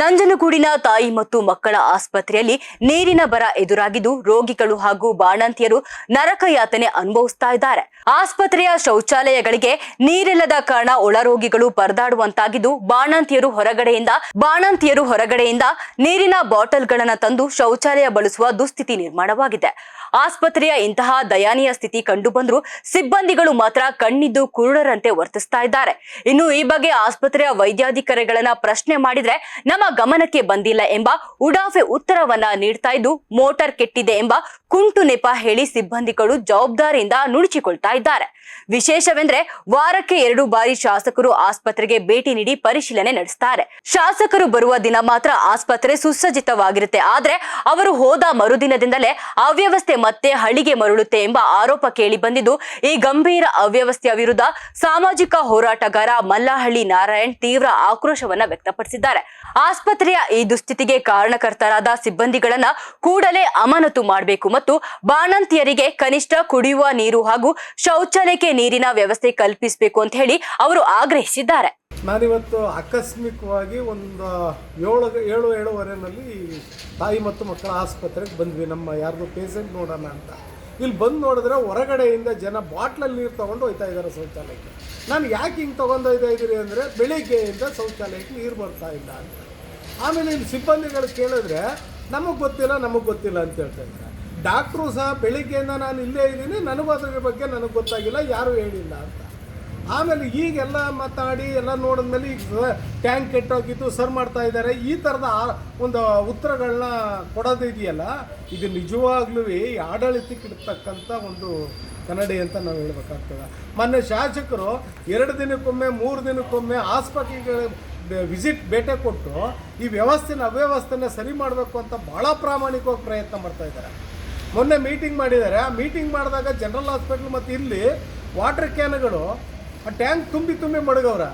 ನಂಜನಗೂಡಿನ ತಾಯಿ ಮತ್ತು ಮಕ್ಕಳ ಆಸ್ಪತ್ರೆಯಲ್ಲಿ ನೀರಿನ ಬರ ಎದುರಾಗಿದ್ದು ರೋಗಿಗಳು ಹಾಗೂ ಬಾಣಂತಿಯರು ನರಕ ಯಾತನೆ ಅನುಭವಿಸ್ತಾ ಇದ್ದಾರೆ. ಆಸ್ಪತ್ರೆಯ ಶೌಚಾಲಯಗಳಿಗೆ ನೀರಿಲ್ಲದ ಕಾರಣ ಒಳರೋಗಿಗಳು ಪರದಾಡುವಂತಾಗಿದ್ದು ಬಾಣಂತಿಯರು ಹೊರಗಡೆಯಿಂದ ನೀರಿನ ಬಾಟಲ್ಗಳನ್ನು ತಂದು ಶೌಚಾಲಯ ಬಳಸುವ ದುಸ್ಥಿತಿ ನಿರ್ಮಾಣವಾಗಿದೆ. ಆಸ್ಪತ್ರೆಯ ಇಂತಹ ದಯನೀಯ ಸ್ಥಿತಿ ಕಂಡು ಬಂದರೂ ಸಿಬ್ಬಂದಿಗಳು ಮಾತ್ರ ಕಣ್ಣಿದ್ದು ಕುರುಡರಂತೆ ವರ್ತಿಸ್ತಾ ಇದ್ದಾರೆ. ಇನ್ನು ಈ ಬಗ್ಗೆ ಆಸ್ಪತ್ರೆಯ ವೈದ್ಯಾಧಿಕಾರಿಗಳನ್ನ ಪ್ರಶ್ನೆ ಮಾಡಿದ್ರೆ ನಮ್ಮ ಗಮನಕ್ಕೆ ಬಂದಿಲ್ಲ ಎಂಬ ಉಡಾಫೆ ಉತ್ತರವನ್ನ ನೀಡ್ತಾ ಇದ್ದು ಮೋಟಾರ್ ಕೆಟ್ಟಿದೆ ಎಂಬ ಕುಂಟು ನೆಪ ಹೇಳಿ ಸಿಬ್ಬಂದಿಗಳು ಜವಾಬ್ದಾರಿಯಿಂದ ನುಣುಚಿಕೊಳ್ತಾ ಇದ್ದಾರೆ. ವಿಶೇಷವೆಂದ್ರೆ ವಾರಕ್ಕೆ 2 ಬಾರಿ ಶಾಸಕರು ಆಸ್ಪತ್ರೆಗೆ ಭೇಟಿ ನೀಡಿ ಪರಿಶೀಲನೆ ನಡೆಸುತ್ತಾರೆ. ಶಾಸಕರು ಬರುವ ದಿನ ಮಾತ್ರ ಆಸ್ಪತ್ರೆ ಸುಸಜ್ಜಿತವಾಗಿರುತ್ತೆ. ಆದ್ರೆ ಅವರು ಹೋದ ಮರುದಿನದಿಂದಲೇ ಅವ್ಯವಸ್ಥೆ ಮತ್ತೆ ಹಳ್ಳಿಗೆ ಮರಳುತ್ತೆ ಎಂಬ ಆರೋಪ ಕೇಳಿ ಬಂದಿದ್ದು ಈ ಗಂಭೀರ ಅವ್ಯವಸ್ಥೆಯ ವಿರುದ್ಧ ಸಾಮಾಜಿಕ ಹೋರಾಟಗಾರ ಮಲ್ಲಹಳ್ಳಿ ನಾರಾಯಣ್ ತೀವ್ರ ಆಕ್ರೋಶವನ್ನ ವ್ಯಕ್ತಪಡಿಸಿದ್ದಾರೆ. ಆಸ್ಪತ್ರೆಯ ಈ ದುಸ್ಥಿತಿಗೆ ಕಾರಣಕರ್ತರಾದ ಸಿಬ್ಬಂದಿಗಳನ್ನ ಕೂಡಲೇ ಅಮಾನತು ಮಾಡಬೇಕು ಮತ್ತು ಬಾಣಂತಿಯರಿಗೆ ಕನಿಷ್ಠ ಕುಡಿಯುವ ನೀರು ಹಾಗೂ ಶೌಚಾಲಯಕ್ಕೆ ನೀರಿನ ವ್ಯವಸ್ಥೆ ಕಲ್ಪಿಸಬೇಕು ಅಂತ ಹೇಳಿ ಅವರು ಆಗ್ರಹಿಸಿದ್ದಾರೆ. ನಾನಿವತ್ತು ಆಕಸ್ಮಿಕವಾಗಿ ಒಂದು 7:30ನಲ್ಲಿ ತಾಯಿ ಮತ್ತು ಮಕ್ಕಳ ಆಸ್ಪತ್ರೆಗೆ ಬಂದ್ವಿ. ನಮ್ಮ ಯಾರ್ದು ಪೇಷಂಟ್ ನೋಡೋಣ ಅಂತ ಇಲ್ಲಿ ಬಂದು ನೋಡಿದ್ರೆ ಹೊರಗಡೆಯಿಂದ ಜನ ಬಾಟ್ಲಲ್ಲಿ ನೀರು ತೊಗೊಂಡು ಹೋಗ್ತಾ ಇದ್ದಾರೆ ಶೌಚಾಲಯಕ್ಕೆ. ನಾನು ಯಾಕೆ ಹಿಂಗೆ ತೊಗೊಂಡೋಗ್ತಾ ಇದ್ದೀರಿ ಅಂದರೆ ಬೆಳಿಗ್ಗೆಯಿಂದ ಶೌಚಾಲಯಕ್ಕೆ ನೀರು ಬರ್ತಾ ಇಲ್ಲ ಅಂತ. ಆಮೇಲೆ ಇಲ್ಲಿ ಸಿಬ್ಬಂದಿಗಳು ಕೇಳಿದ್ರೆ ನಮಗೆ ಗೊತ್ತಿಲ್ಲ ಅಂತ ಹೇಳ್ತಾ ಇದ್ದಾರೆ. ಡಾಕ್ಟ್ರು ಸಹ ಬೆಳಿಗ್ಗೆಯಿಂದ ನಾನು ಇಲ್ಲೇ ಇದ್ದೀನಿ, ನನಗೂ ಅದ್ರ ಬಗ್ಗೆ ನನಗೆ ಗೊತ್ತಾಗಿಲ್ಲ, ಯಾರೂ ಹೇಳಿಲ್ಲ ಅಂತ. ಆಮೇಲೆ ಈಗೆಲ್ಲ ಮಾತಾಡಿ ಎಲ್ಲ ನೋಡಿದ್ಮೇಲೆ ಈಗ ಟ್ಯಾಂಕ್ ಕೆಟ್ಟೋಗಿದ್ದು ಸರ್ ಮಾಡ್ತಾ ಇದ್ದಾರೆ. ಈ ಥರದ ಒಂದು ಉತ್ತರಗಳನ್ನ ಕೊಡೋದು ಇದೆಯಲ್ಲ, ಇದು ನಿಜವಾಗ್ಲೂ ಆಡಳಿತಕ್ಕೆ ಇಡ್ತಕ್ಕಂಥ ಒಂದು ಕನ್ನಡಿ ಅಂತ ನಾವು ಹೇಳ್ಬೇಕಾಗ್ತದೆ. ಮೊನ್ನೆ ಶಾಸಕರು 2 ದಿನಕ್ಕೊಮ್ಮೆ 3 ದಿನಕ್ಕೊಮ್ಮೆ ಆಸ್ಪತ್ರೆಗೆ ವಿಸಿಟ್ ಭೇಟಿ ಕೊಟ್ಟು ಈ ಅವ್ಯವಸ್ಥೆನ ಸರಿ ಮಾಡಬೇಕು ಅಂತ ಭಾಳ ಪ್ರಾಮಾಣಿಕವಾಗಿ ಪ್ರಯತ್ನ ಮಾಡ್ತಾ ಇದ್ದಾರೆ. ಮೊನ್ನೆ ಮೀಟಿಂಗ್ ಮಾಡಿದ್ದಾರೆ. ಆ ಮೀಟಿಂಗ್ ಮಾಡಿದಾಗ ಜನರಲ್ ಹಾಸ್ಪಿಟ್ಲ್ ಮತ್ತು ಇಲ್ಲಿ ವಾಟರ್ ಕ್ಯಾನ್ಗಳು ಆ ಟ್ಯಾಂಕ್ ತುಂಬಿ ಮಡಗವ್ರ.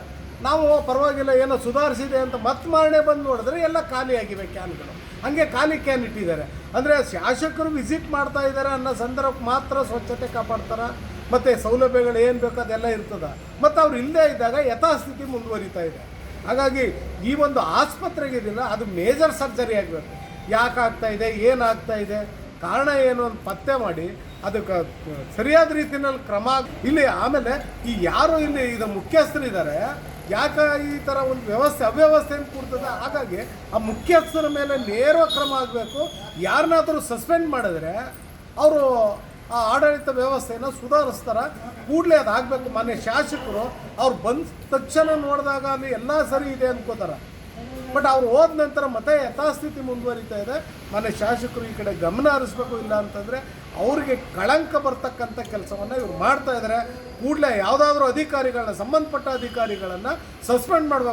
ನಾವು ಪರವಾಗಿಲ್ಲ ಏನೋ ಸುಧಾರಿಸಿದೆ ಅಂತ ಮತ್ತೆ ಮಾರನೇ ಬಂದು ನೋಡಿದ್ರೆ ಎಲ್ಲ ಖಾಲಿಯಾಗಿವೆ ಕ್ಯಾನ್ಗಳು. ಹಾಗೆ ಖಾಲಿ ಕ್ಯಾನ್ ಇಟ್ಟಿದ್ದಾರೆ. ಅಂದರೆ ಶಾಸಕರು ವಿಸಿಟ್ ಮಾಡ್ತಾ ಇದ್ದಾರೆ ಅನ್ನೋ ಸಂದರ್ಭಕ್ಕೆ ಮಾತ್ರ ಸ್ವಚ್ಛತೆ ಕಾಪಾಡ್ತಾರೆ ಮತ್ತು ಸೌಲಭ್ಯಗಳು ಏನು ಬೇಕೋ ಅದೆಲ್ಲ ಇರ್ತದೆ. ಮತ್ತು ಅವ್ರು ಇಲ್ಲದೇ ಇದ್ದಾಗ ಯಥಾಸ್ಥಿತಿ ಮುಂದುವರಿತಾ ಇದೆ. ಹಾಗಾಗಿ ಈ ಒಂದು ಆಸ್ಪತ್ರೆಗೆ ಇದೆಯಲ್ಲ, ಅದು ಮೇಜರ್ ಸರ್ಜರಿ ಆಗಬೇಕು. ಯಾಕೆ ಆಗ್ತಾಯಿದೆ, ಏನಾಗ್ತಾ ಇದೆ, ಕಾರಣ ಏನು ಅಂತ ಪತ್ತೆ ಮಾಡಿ ಅದಕ್ಕೆ ಸರಿಯಾದ ರೀತಿಯಲ್ಲಿ ಕ್ರಮ ಇಲ್ಲಿ. ಆಮೇಲೆ ಈ ಯಾರು ಇಲ್ಲಿ ಇದು ಮುಖ್ಯಸ್ಥರಿದ್ದಾರೆ, ಯಾಕೆ ಈ ಥರ ಒಂದು ಅವ್ಯವಸ್ಥೆಯನ್ನು ಕೊಡ್ತದೆ. ಹಾಗಾಗಿ ಆ ಮುಖ್ಯಸ್ಥರ ಮೇಲೆ ನೇರ ಕ್ರಮ ಆಗಬೇಕು. ಯಾರನ್ನಾದರೂ ಸಸ್ಪೆಂಡ್ ಮಾಡಿದ್ರೆ ಅವರು ಆ ಆಡಳಿತ ವ್ಯವಸ್ಥೆಯನ್ನು ಸುಧಾರಿಸ್ತಾರೆ. ಕೂಡಲೇ ಅದು ಆಗಬೇಕು. ಮಾನ್ಯ ಶಾಸಕರು ಅವ್ರು ಬಂದ ತಕ್ಷಣ ನೋಡಿದಾಗ ಅಲ್ಲಿ ಎಲ್ಲ ಸರಿ ಇದೆ ಅನ್ಕೋತಾರೆ. ಬಟ್ ಅವ್ರು ಹೋದ ನಂತರ ಮತ್ತೆ ಯಥಾಸ್ಥಿತಿ ಮುಂದುವರಿತಾ ಇದೆ. ಮನೆ ಶಾಸಕರು ಈ ಕಡೆ ಗಮನ ಹರಿಸ್ಬೇಕು. ಇಲ್ಲ ಅಂತಂದರೆ ಅವ್ರಿಗೆ ಕಳಂಕ ಬರ್ತಕ್ಕಂಥ ಕೆಲಸವನ್ನು ಇವ್ರು ಮಾಡ್ತಾ ಇದ್ದಾರೆ. ಕೂಡಲೇ ಯಾವುದಾದ್ರೂ ಸಂಬಂಧಪಟ್ಟ ಅಧಿಕಾರಿಗಳನ್ನು ಸಸ್ಪೆಂಡ್ ಮಾಡಬೇಕು.